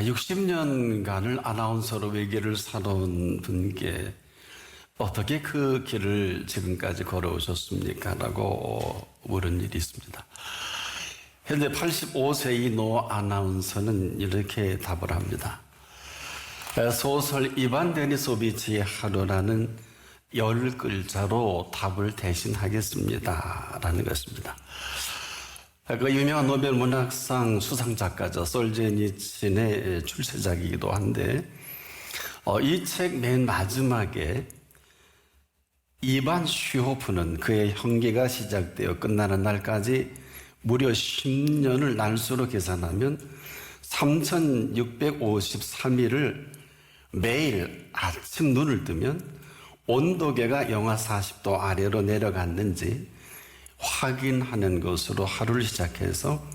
60년간을 아나운서로 외계를 살아온 분께 어떻게 그 길을 지금까지 걸어오셨습니까? 라고 물은 일이 있습니다. 현재 85세의 노 아나운서는 이렇게 답을 합니다. 소설 이반 데니소비치의 하루라는 10글자로 답을 대신하겠습니다. 라는 것입니다. 그 유명한 노벨 문학상 수상작가죠. 솔제니친의 출세작이기도 한데 이 책 맨 마지막에 이반 슈호프는 그의 형기가 시작되어 끝나는 날까지 무려 10년을 날수로 계산하면 3653일을 매일 아침 눈을 뜨면 온도계가 영하 40도 아래로 내려갔는지 확인하는 것으로 하루를 시작해서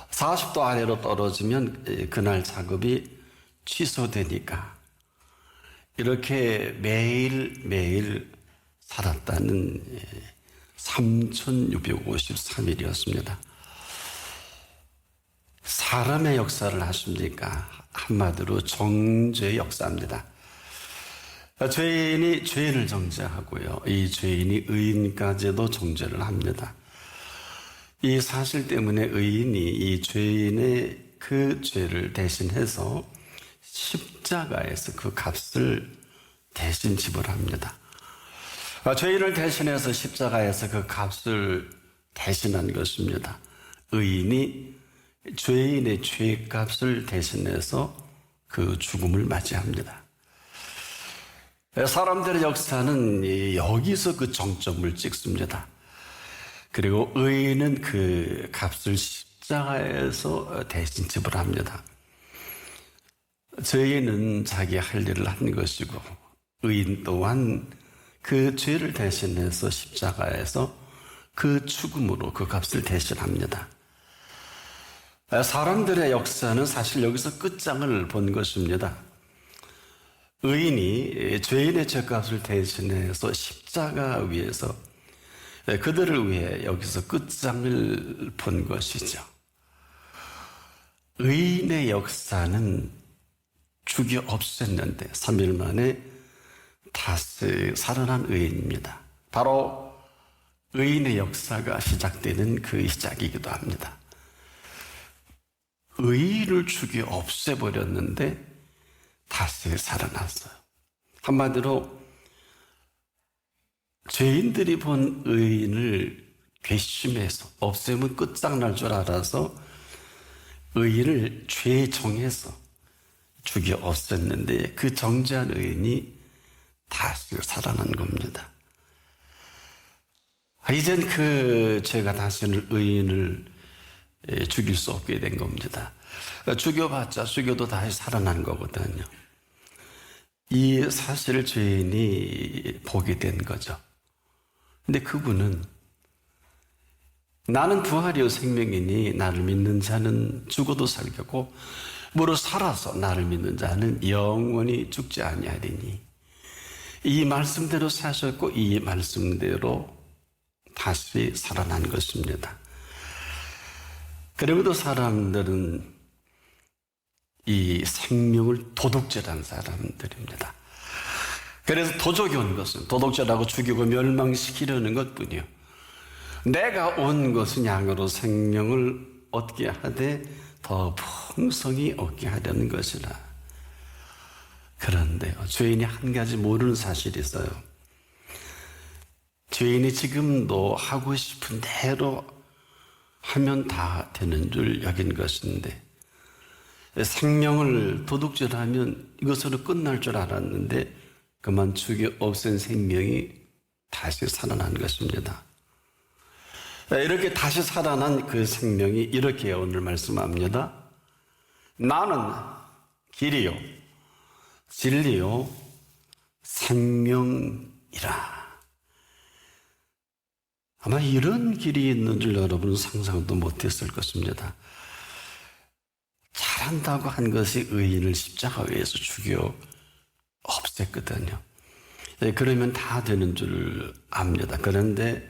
40도 아래로 떨어지면 그날 작업이 취소되니까 이렇게 매일매일 살았다는 3653일이었습니다. 사람의 역사를 하십니까? 한마디로 정죄의 역사입니다. 죄인이 죄인을 정죄하고요. 이 죄인이 의인까지도 정죄를 합니다. 이 사실 때문에 의인이 이 죄인의 그 죄를 대신해서 십자가에서 그 값을 대신 지불합니다. 죄인을 대신해서 십자가에서 그 값을 대신한 것입니다. 의인이 죄인의 죄값을 대신해서 그 죽음을 맞이합니다. 사람들의 역사는 여기서 그 정점을 찍습니다. 그리고 의인은 그 값을 십자가에서 대신 지불합니다. 죄인은 자기 할 일을 한 것이고 의인 또한 그 죄를 대신해서 십자가에서 그 죽음으로 그 값을 대신합니다. 사람들의 역사는 사실 여기서 끝장을 본 것입니다. 의인이 죄인의 죄값을 대신해서 십자가 위에서 그들을 위해 여기서 끝장을 본 것이죠. 의인의 역사는 죽여 없앴는데 3일 만에 다시 살아난 의인입니다. 바로 의인의 역사가 시작되는 그 시작이기도 합니다. 의인을 죽여 없애버렸는데 다시 살아났어요. 한마디로 죄인들이 본 의인을 괘씸해서 없애면 끝장날 줄 알아서 의인을 죄에 정해서 죽여 없앴는데 그 정죄한 의인이 다시 살아난 겁니다. 이젠 그 죄가 다시는 의인을 죽일 수 없게 된 겁니다. 죽여봤자 죽여도 다시 살아난 거거든요. 이 사실을 죄인이 보게 된 거죠. 근데 그분은 나는 부활이요 생명이니 나를 믿는 자는 죽어도 살겠고 무릇 살아서 나를 믿는 자는 영원히 죽지 아니하리니 이 말씀대로 사셨고 이 말씀대로 다시 살아난 것입니다. 그리고도 사람들은 이 생명을 도둑질한 사람들입니다. 그래서 도적이 온 것은 도둑질하고 죽이고 멸망시키려는 것뿐이요. 내가 온 것은 양으로 생명을 얻게 하되 더 풍성히 얻게 하려는 것이라. 그런데요, 죄인이 한 가지 모르는 사실이 있어요. 죄인이 지금도 하고 싶은 대로 하면 다 되는 줄 여긴 것인데 생명을 도둑질하면 이것으로 끝날 줄 알았는데 그만 죽여 없앤 생명이 다시 살아난 것입니다. 이렇게 다시 살아난 그 생명이 이렇게 오늘 말씀합니다. 나는 길이요 진리요 생명이라. 아마 이런 길이 있는 줄 여러분은 상상도 못했을 것입니다. 잘한다고 한 것이 의인을 십자가 위에서 죽여 없앴거든요. 그러면 다 되는 줄 압니다. 그런데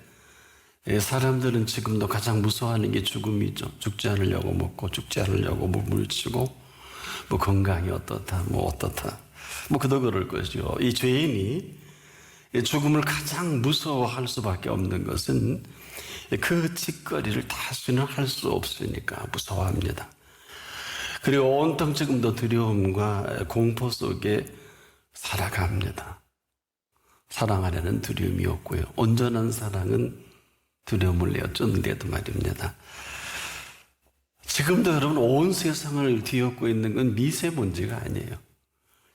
사람들은 지금도 가장 무서워하는 게 죽음이죠. 죽지 않으려고 먹고 죽지 않으려고 물치고 뭐 건강이 어떻다, 뭐 어떻다. 뭐 그도 그럴 것이요. 이 죄인이 죽음을 가장 무서워할 수밖에 없는 것은 그 짓거리를 다시는 할 수 없으니까 무서워합니다. 그리고 온통 지금도 두려움과 공포 속에 살아갑니다. 사랑 안에는 두려움이 없고요. 온전한 사랑은 두려움을 내어쫓는데도 말입니다. 지금도 여러분 온 세상을 뒤엎고 있는 건 미세먼지가 아니에요.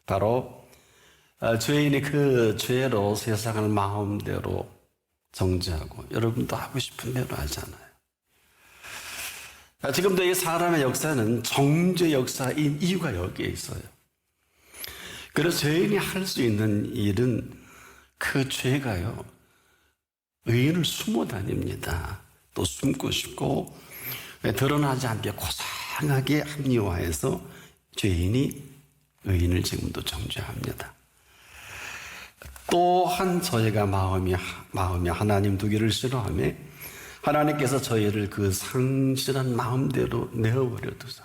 바로 죄인이 그 죄로 세상을 마음대로 정죄하고 여러분도 하고 싶은 대로 하잖아요. 지금도 이 사람의 역사는 정죄 역사인 이유가 여기에 있어요. 그래서 죄인이 할 수 있는 일은 그 죄가요, 의인을 숨어 다닙니다. 또 숨고 싶고 드러나지 않게 고상하게 합리화해서 죄인이 의인을 지금도 정죄합니다. 또한 저희가 마음이 하나님 두기를 싫어하며 하나님께서 저희를 그 상실한 마음대로 내어버려 두사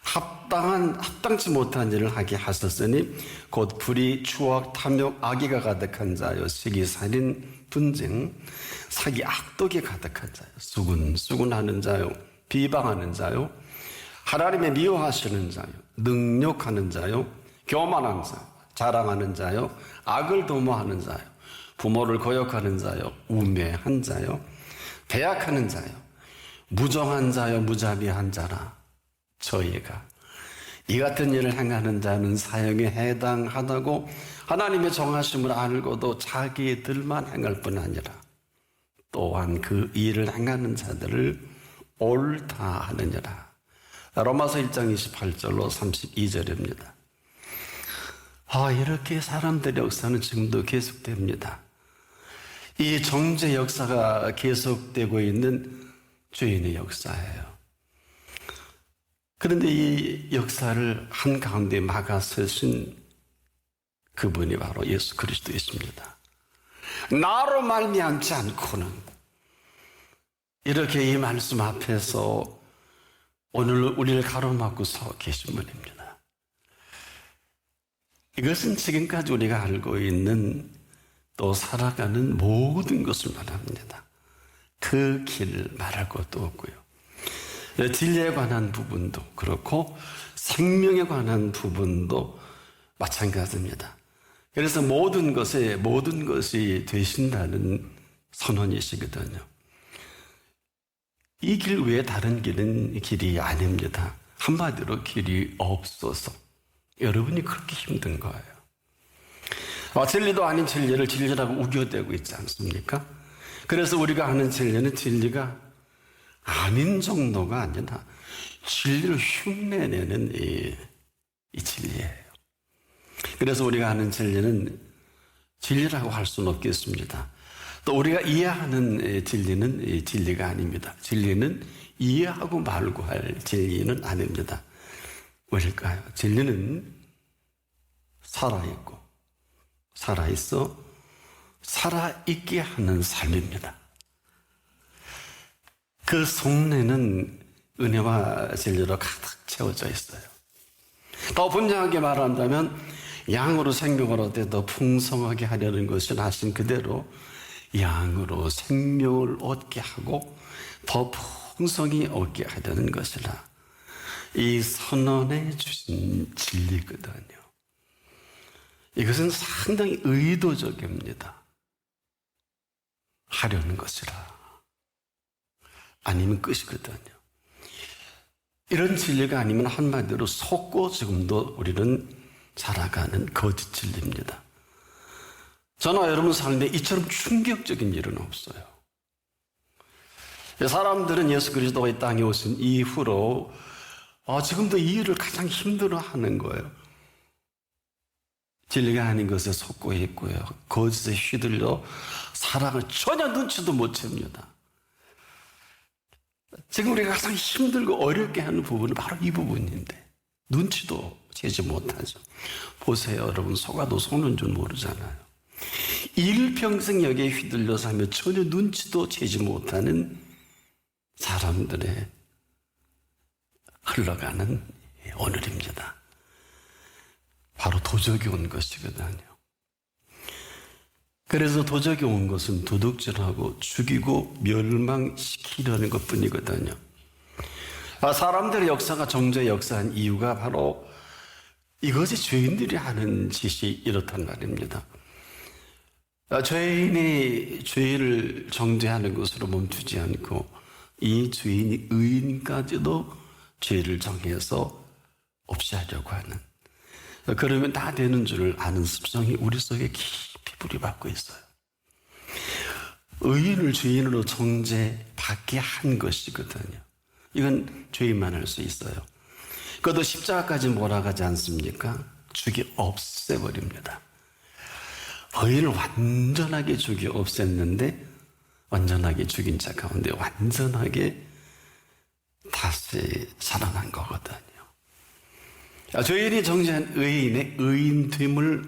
합당치 못한 일을 하게 하셨으니 곧 불의, 추악, 탐욕, 악의가 가득한 자요, 시기, 살인, 분쟁, 사기, 악독이 가득한 자요, 수군하는 자요, 비방하는 자요, 하나님의 미워하시는 자요, 능욕하는 자요, 교만한 자요, 자랑하는 자요, 악을 도모하는 자요, 부모를 거역하는 자요, 우매한 자요, 배약하는 자요, 무정한 자요, 무자비한 자라. 저희가 이 같은 일을 행하는 자는 사형에 해당하다고 하나님의 정하심을 알고도 자기들만 행할 뿐 아니라 또한 그 일을 행하는 자들을 옳다 하느니라. 로마서 1장 28절로 32절입니다. 이렇게 사람들의 역사는 지금도 계속됩니다. 이 정죄 역사가 계속되고 있는 죄인의 역사예요. 그런데 이 역사를 한가운데 막아서신 그분이 바로 예수 그리스도이십니다. 나로 말미암지 않고는, 이렇게 이 말씀 앞에서 오늘 우리를 가로막고 서 계신 분입니다. 이것은 지금까지 우리가 알고 있는 또 살아가는 모든 것을 말합니다. 그 길 말할 것도 없고요. 진리에 관한 부분도 그렇고 생명에 관한 부분도 마찬가지입니다. 그래서 모든 것이 되신다는 선언이시거든요. 이 길 외에 다른 길이 아닙니다. 한마디로 길이 없어서 여러분이 그렇게 힘든 거예요. 진리도 아닌 진리를 진리라고 우겨대고 있지 않습니까? 그래서 우리가 하는 진리는 진리가 아닌 정도가 아니라 진리를 흉내내는 이 진리예요. 그래서 우리가 하는 진리는 진리라고 할 수는 없겠습니다. 또 우리가 이해하는 진리는 진리가 아닙니다. 진리는 이해하고 말고 할 진리는 아닙니다. 왜일까요? 진리는 살아있고 살아있어 살아있게 하는 삶입니다. 그 속내는 은혜와 진리로 가득 채워져 있어요. 더 분명하게 말한다면 양으로 생명을 얻되 더 풍성하게 하려는 것은 하신 그대로 양으로 생명을 얻게 하고 더 풍성히 얻게 하려는 것이라. 이 선언해 주신 진리거든요. 이것은 상당히 의도적입니다. 하려는 것이라. 아니면 끝이거든요. 이런 진리가 아니면 한마디로 속고 지금도 우리는 살아가는 거짓 진리입니다. 저나 여러분 삶에 이처럼 충격적인 일은 없어요. 사람들은 예수 그리스도가 이 땅에 오신 이후로 지금도 이 일을 가장 힘들어하는 거예요. 진리가 아닌 것에 속고 있고요. 거짓에 휘둘려 사랑을 전혀 눈치도 못 챕니다. 지금 우리가 가장 힘들고 어렵게 하는 부분은 바로 이 부분인데 눈치도 채지 못하죠. 보세요, 여러분. 속아도 속는 줄 모르잖아요. 일평생 여기에 휘둘려 살며 전혀 눈치도 채지 못하는 사람들의 흘러가는 오늘입니다. 바로 도적이 온 것이거든요. 그래서 도적이 온 것은 도둑질하고 죽이고 멸망시키려는 것뿐이거든요. 사람들의 역사가 정죄의 역사한 이유가 바로 이것이 죄인들이 하는 짓이 이렇단 말입니다. 죄인이 죄를 정죄하는 것으로 멈추지 않고 이 죄인이 의인까지도 죄를 정해서 없이 하려고 하는, 그러면 다 되는 줄을 아는 습성이 우리 속에 깊이 뿌리박고 있어요. 의인을 죄인으로 정죄받게 한 것이거든요. 이건 죄인만 할 수 있어요. 그것도 십자가까지 몰아가지 않습니까? 죽여 없애버립니다. 의인을 완전하게 죽여 없앴는데 완전하게 죽인 자 가운데 완전하게 다시 살아난 거거든요. 죄인이 정죄한 의인의 의인됨을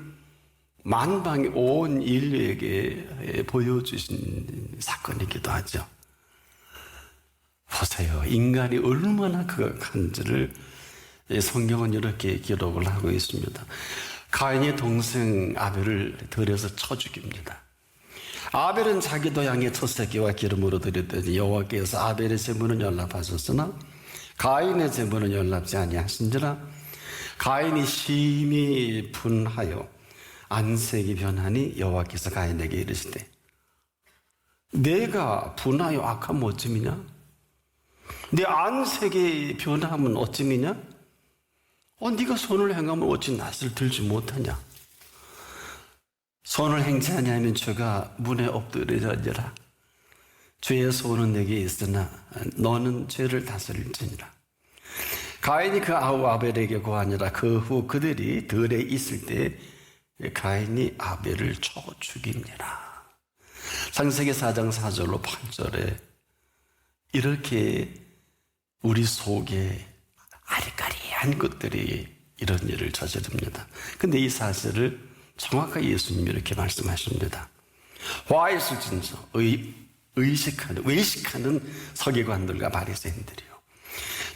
만방의 온 인류에게 보여주신 사건이기도 하죠. 보세요. 인간이 얼마나 극악한지를 성경은 이렇게 기록을 하고 있습니다. 가인의 동생 아벨을 들여서 쳐 죽입니다. 아벨은 자기도 양의 첫 새끼와 기름으로 드렸더니 여호와께서 아벨의 제물은 연락하셨으나 가인의 제물은 연락지 아니하신지라. 가인이 심히 분하여 안색이 변하니 여호와께서 가인에게 이르시되 내가 분하여 악하면 어찌미냐? 내 안색이 변하면 어찌미냐? 네가 손을 행하면 어찌 낯을 들지 못하냐? 손을 행치 아니하면 죄가 문에 엎드려지라. 죄의 손은 내게 있으나 너는 죄를 다스릴지니라. 가인이 그 아우 아벨에게 고하니라. 그 후 그들이 들에 있을 때 가인이 아벨을 쳐 죽이니라. 창세기 4장 4절로 8절에 이렇게 우리 속에 아리까리한 것들이 이런 일을 저지릅니다. 근데 이 사실을 정확하게 예수님이 이렇게 말씀하십니다. 화 있을진저 외식하는 서기관들과 바리새인들이요,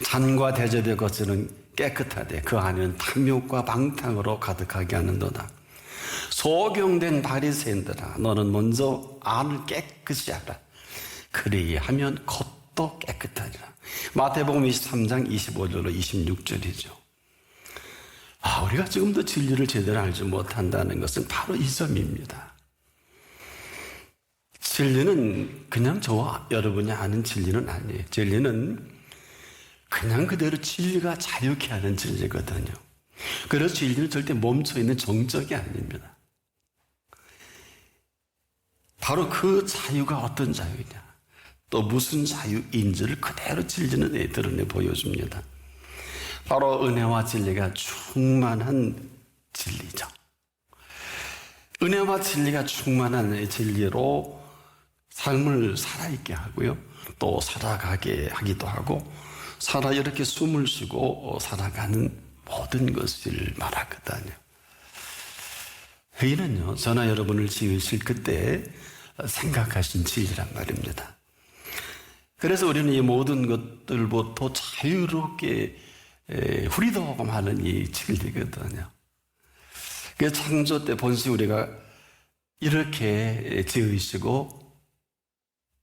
잔과 대접의 것은 깨끗하되 그 안에는 탐욕과 방탕으로 가득하게 하는도다. 소경된 바리새인들아, 너는 먼저 안을 깨끗이 하라. 그리하면 겉도 깨끗하리라. 마태복음 23장 25절로 26절이죠. 우리가 지금도 진리를 제대로 알지 못한다는 것은 바로 이 점입니다. 진리는 그냥 저와 여러분이 아는 진리는 아니에요. 진리는 그냥 그대로 진리가 자유케 하는 진리거든요. 그래서 진리는 절대 멈춰있는 정적이 아닙니다. 바로 그 자유가 어떤 자유냐, 또 무슨 자유인지를 그대로 진리는 드러내 보여줍니다. 바로 은혜와 진리가 충만한 진리죠. 은혜와 진리가 충만한 진리로 삶을 살아있게 하고요, 또 살아가게 하기도 하고, 살아 이렇게 숨을 쉬고 살아가는 모든 것을 말하거든요. 회의는요, 저나 여러분을 지으실 그때 생각하신 진리란 말입니다. 그래서 우리는 이 모든 것들부터 자유롭게 후리도금하는 이 진리거든요. 그 창조 때 본시 우리가 이렇게 지으시고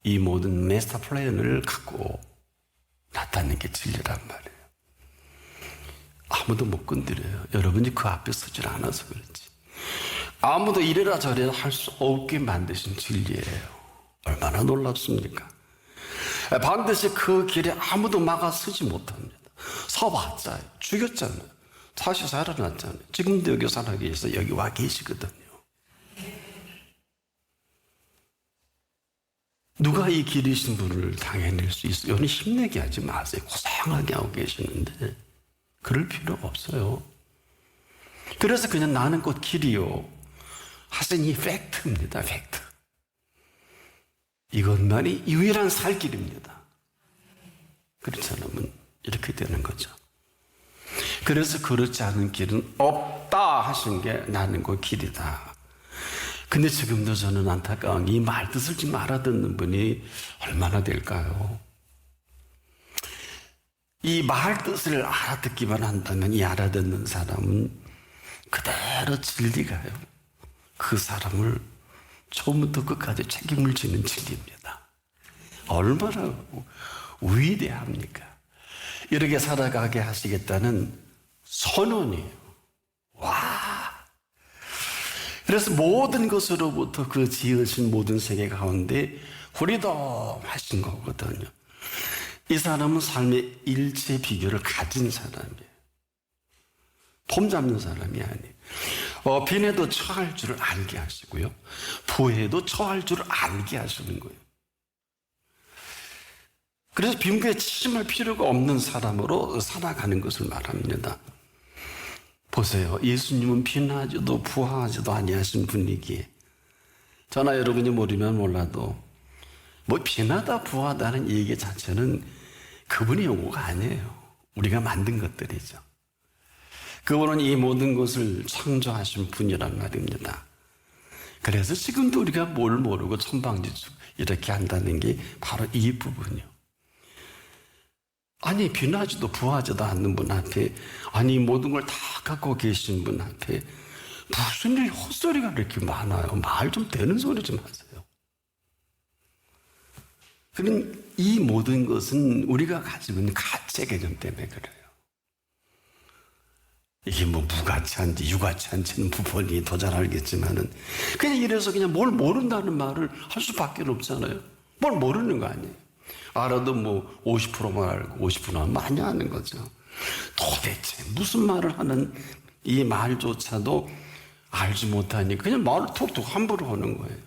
이 모든 마스터 플랜을 갖고 나타낸 게 진리란 말이에요. 아무도 못 건드려요. 여러분이 그 앞에 서질 않아서 그렇지. 아무도 이래라 저래라 할 수 없게 만드신 진리예요. 얼마나 놀랍습니까? 반드시 그 길에 아무도 막아 서지 못합니다. 서봤자 죽였잖아요. 다시 살아났잖아요. 지금도 여기 살아계셔서 여기 와 계시거든요. 누가 이 길이신 분을 당해낼 수 있어요? 여러분 힘내게 하지 마세요. 고생하게 하고 계시는데 그럴 필요가 없어요. 그래서 그냥 나는 곧 길이요 하신 이 팩트입니다. 팩트. 이것만이 유일한 살 길입니다. 그렇지 않으면 이렇게 되는 거죠. 그래서 그렇지 않은 길은 없다 하신 게 나는 그 길이다. 근데 지금도 저는 안타까운 이 말 듣을지 말아 듣는 분이 얼마나 될까요? 이 말 뜻을 알아듣기만 한다면 이 알아듣는 사람은 그대로 진리가요. 그 사람을 처음부터 끝까지 책임을 지는 진리입니다. 얼마나 위대합니까? 이렇게 살아가게 하시겠다는 선언이에요. 와! 그래서 모든 것으로부터 그 지으신 모든 세계 가운데 후리덤하신 거거든요. 이 사람은 삶의 일체 비결을 가진 사람이에요. 폼 잡는 사람이 아니에요. 빈에도 처할 줄을 알게 하시고요. 부에도 처할 줄을 알게 하시는 거예요. 그래서 빈부에 치심할 필요가 없는 사람으로 살아가는 것을 말합니다. 보세요. 예수님은 빈하지도 부하지도 아니하신 분이기에 저나 여러분이 모르면 몰라도 뭐 빈하다 부하다는 얘기 자체는 그분의 용어가 아니에요. 우리가 만든 것들이죠. 그분은 이 모든 것을 창조하신 분이란 말입니다. 그래서 지금도 우리가 뭘 모르고 천방지축 이렇게 한다는 게 바로 이 부분이요. 아니 빈하지도 부하지도 않는 분 앞에 아니 모든 걸 다 갖고 계신 분 앞에 무슨 일 헛소리가 이렇게 많아요. 말 좀 되는 소리 좀 하세요. 그런 이 모든 것은 우리가 가지고 있는 가치의 개념 때문에 그래요. 이게 뭐 무가치한지 유가치한지는 부분이 더 잘 알겠지만은 그냥 이래서 그냥 뭘 모른다는 말을 할 수밖에 없잖아요. 뭘 모르는 거 아니에요. 알아도 뭐 50%만 알고 50%만 많이 아는 거죠. 도대체 무슨 말을 하는 이 말조차도 알지 못하니 그냥 말을 톡톡 함부로 하는 거예요.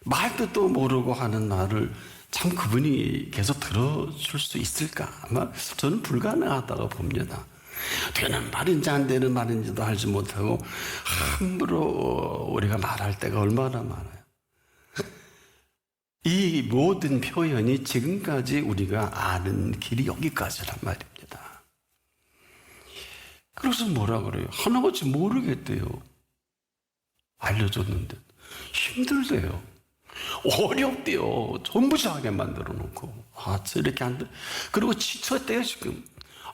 말 뜻도 모르고 하는 말을 참 그분이 계속 들어줄 수 있을까? 아마 저는 불가능하다고 봅니다. 되는 말인지 안 되는 말인지도 알지 못하고 함부로 우리가 말할 때가 얼마나 많아요. 이 모든 표현이 지금까지 우리가 아는 길이 여기까지란 말입니다. 그래서 뭐라 그래요? 하나같이 모르겠대요. 알려줬는데 힘들대요. 어렵대요. 전부 자하게 만들어 놓고 저렇게 안 돼. 그리고 지쳤대요 지금.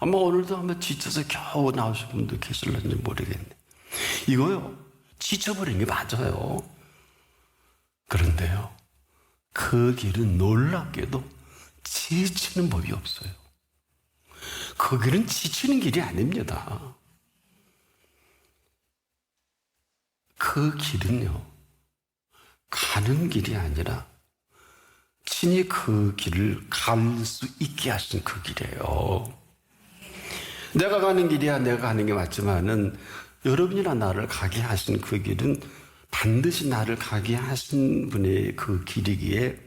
아마 오늘도 아마 지쳐서 겨우 나오신 분도 계실런지 모르겠네. 이거요 지쳐버린 게 맞아요. 그런데요 그 길은 놀랍게도 지치는 법이 없어요. 그 길은 지치는 길이 아닙니다. 그 길은요 가는 길이 아니라 친히 그 길을 갈 수 있게 하신 그 길이에요. 내가 가는 길이야 내가 가는 게 맞지만은 여러분이나 나를 가게 하신 그 길은 반드시 나를 가게 하신 분의 그 길이기에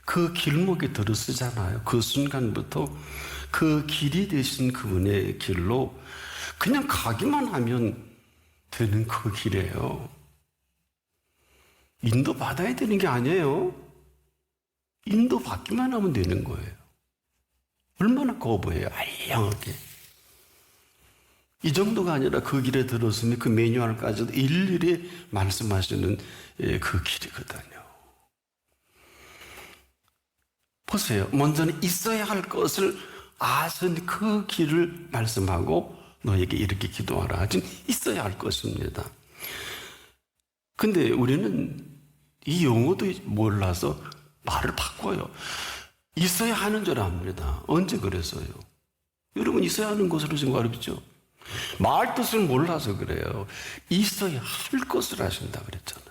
그 길목에 들어서잖아요. 그 순간부터 그 길이 되신 그분의 길로 그냥 가기만 하면 되는 그 길이에요. 인도받아야 되는 게 아니에요. 인도받기만 하면 되는 거예요. 얼마나 거부해요. 알량하게. 이 정도가 아니라 그 길에 들었으니 그 매뉴얼까지도 일일이 말씀하시는 그 길이거든요. 보세요. 먼저는 있어야 할 것을 아신 그 길을 말씀하고 너에게 이렇게 기도하라 하진 있어야 할 것입니다. 근데 우리는 이 용어도 몰라서 말을 바꿔요. 있어야 하는 줄 압니다. 언제 그랬어요? 여러분 있어야 하는 것으로 지금 알겠죠? 말 뜻을 몰라서 그래요. 있어야 할 것을 하신다 그랬잖아요.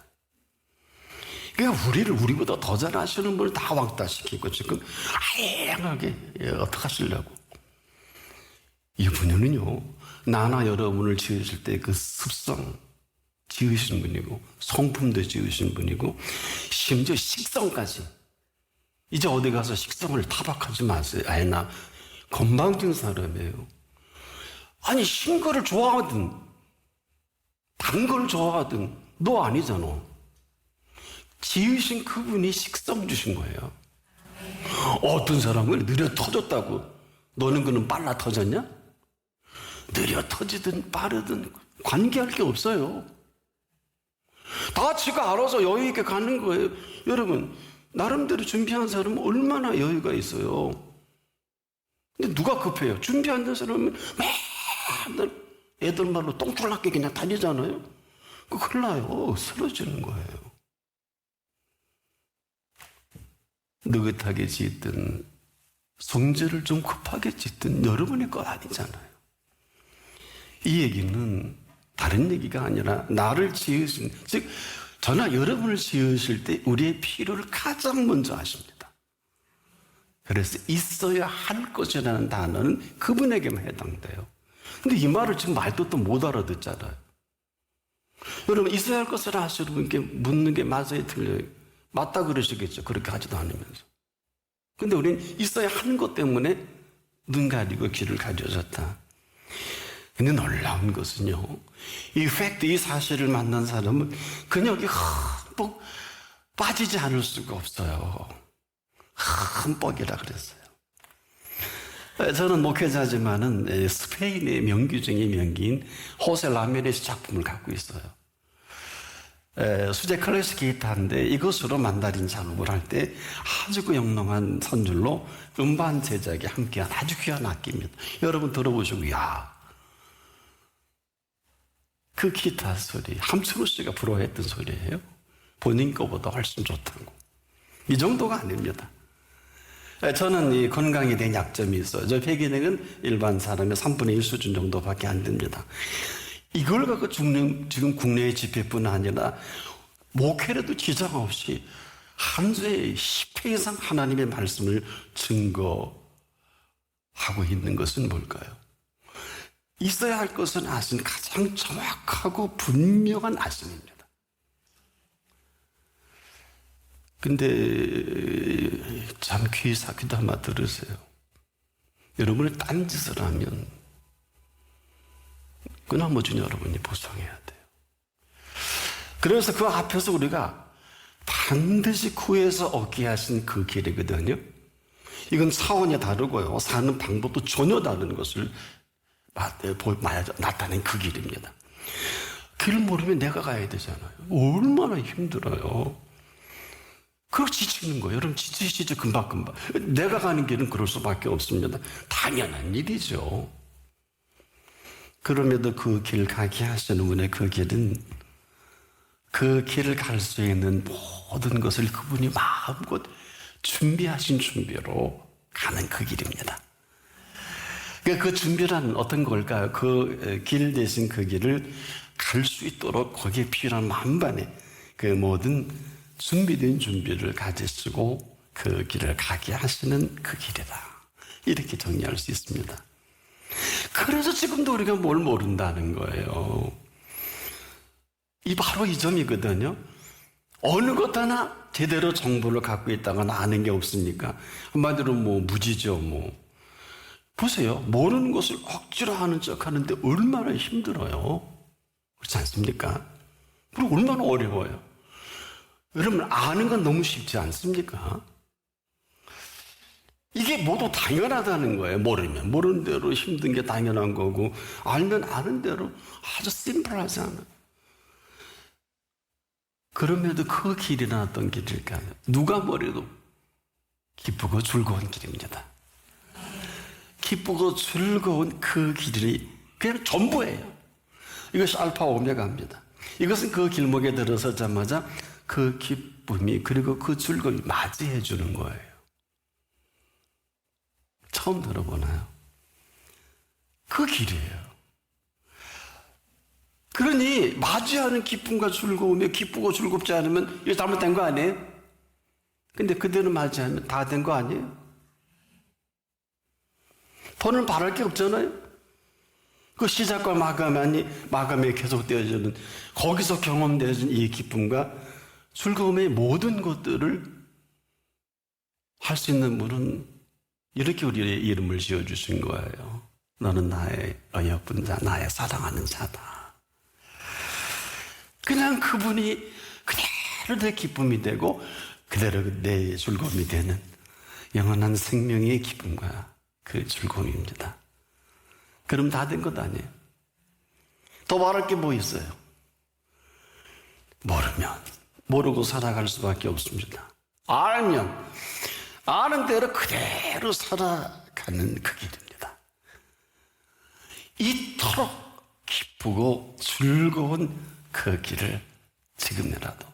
그러니까 우리보다 더 잘 아시는 분을 다 왕따시키고 지금 다양하게 어떻게 하시려고. 이분은요 나나 여러분을 지으실 때 그 습성 지으신 분이고 성품도 지으신 분이고 심지어 식성까지. 이제 어디 가서 식성을 타박하지 마세요. 아예 나 건방진 사람이에요. 아니 신 거를 좋아하든 단 걸 좋아하든 너 아니잖아. 지으신 그분이 식성 주신 거예요. 어떤 사람은 느려 터졌다고 너는 그는 빨라 터졌냐? 느려 터지든 빠르든 관계할 게 없어요. 다 지가 알아서 여유 있게 가는 거예요. 여러분 나름대로 준비한 사람은 얼마나 여유가 있어요. 근데 누가 급해요? 준비 안 된 사람은 맨날 애들 말로 똥줄나게 그냥 다니잖아요. 그 큰일 나요. 쓰러지는 거예요. 느긋하게 짓든 성질을 좀 급하게 짓든 여러분의 것 아니잖아요. 이 얘기는 다른 얘기가 아니라 나를 지으신, 즉 저나 여러분을 지으실 때 우리의 필요를 가장 먼저 아십니다. 그래서 있어야 할 것이라는 단어는 그분에게만 해당돼요. 근데 이 말을 지금 말도 또 못 알아듣잖아요. 여러분, 있어야 할 것을 하시는 분께 묻는 게 맞아요, 틀려요? 맞다 그러시겠죠. 그렇게 하지도 않으면서. 근데 우리는 있어야 하는 것 때문에 눈 가리고 귀를 가려졌다. 근데 놀라운 것은요, 이 팩트, 이 사실을 만난 사람은 그녀에게 흠뻑 빠지지 않을 수가 없어요. 흠뻑이라 그랬어요. 저는 목회자지만은 스페인의 명기 중에 명기인 호세 라미레스 작품을 갖고 있어요. 수제 클래식 기타인데 이것으로 만다린 작업을 할 때 아주 영롱한 선율로 음반 제작에 함께한 아주 귀한 악기입니다. 여러분 들어보시고, 야, 그 기타 소리, 함철호 씨가 부러워했던 소리예요. 본인 거보다 훨씬 좋다고. 이 정도가 아닙니다. 저는 이 건강에 대한 약점이 있어요. 저 폐기능은 일반 사람의 3분의 1 수준 정도밖에 안 됩니다. 이걸 갖고 지금 국내의 집회뿐 아니라 목회라도 지장 없이 한 주에 10회 이상 하나님의 말씀을 증거하고 있는 것은 뭘까요? 있어야 할 것은 아신 가장 정확하고 분명한 아신입니다. 근데 참 귀담아 들으세요. 여러분이 딴짓을 하면 그 나머지는 여러분이 보상해야 돼요. 그래서 그 앞에서 우리가 반드시 구해서 얻게 하신 그 길이거든요. 이건 차원이 다르고요. 사는 방법도 전혀 다른 것을 나타낸 그 길입니다. 길 모르면 내가 가야 되잖아요. 얼마나 힘들어요. 그리고 지치는 거예요. 여러분 지치시죠, 금방금방. 내가 가는 길은 그럴 수밖에 없습니다. 당연한 일이죠. 그럼에도 그 길 가게 하시는 분의 그 길은 그 길을 갈 수 있는 모든 것을 그분이 마음껏 준비하신 준비로 가는 그 길입니다. 그 준비란 어떤 걸까요? 그 길 대신 그 길을 갈 수 있도록 거기에 필요한 만반의 그 모든 준비된 준비를 가지시고 그 길을 가게 하시는 그 길이다. 이렇게 정리할 수 있습니다. 그래서 지금도 우리가 뭘 모른다는 거예요. 바로 이 점이거든요. 어느 것 하나 제대로 정보를 갖고 있다거나 아는 게 없으니까 한마디로 무지죠. 보세요. 모르는 것을 억지로 하는 척 하는데 얼마나 힘들어요. 그렇지 않습니까? 그리고 얼마나 어려워요. 여러분, 아는 건 너무 쉽지 않습니까? 이게 모두 당연하다는 거예요. 모르면 모르는 대로 힘든 게 당연한 거고, 알면 아는 대로 아주 심플하잖아요. 그럼에도 그 길이나 어떤 길일까요? 누가 뭐래도 기쁘고 즐거운 길입니다. 기쁘고 즐거운 그 길이 그냥 전부예요. 이것이 알파 오메가입니다. 이것은 그 길목에 들어서자마자 그 기쁨이, 그리고 그 즐거움이 맞이해 주는 거예요. 처음 들어보나요? 그 길이에요. 그러니 맞이하는 기쁨과 즐거움이 기쁘고 즐겁지 않으면 이거 잘못된 거 아니에요? 근데 그대로 맞이하면 다 된 거 아니에요? 더는 바랄 게 없잖아요? 그 시작과 마감에 계속되어지는, 거기서 경험되어진 이 기쁨과 즐거움의 모든 것들을 할 수 있는 분은 이렇게 우리의 이름을 지어주신 거예요. 너는 나의 어여쁜 자, 나의 사랑하는 자다. 그냥 그분이 그대로 내 기쁨이 되고 그대로 내 즐거움이 되는 영원한 생명의 기쁨과 그 즐거움입니다. 그럼 다 된 것 아니에요? 더 말할 게 뭐 있어요? 모르고 살아갈 수밖에 없습니다. 알면 아는 대로 그대로 살아가야 가는 그 길입니다. 이토록 기쁘고 즐거운 그 길을 지금이라도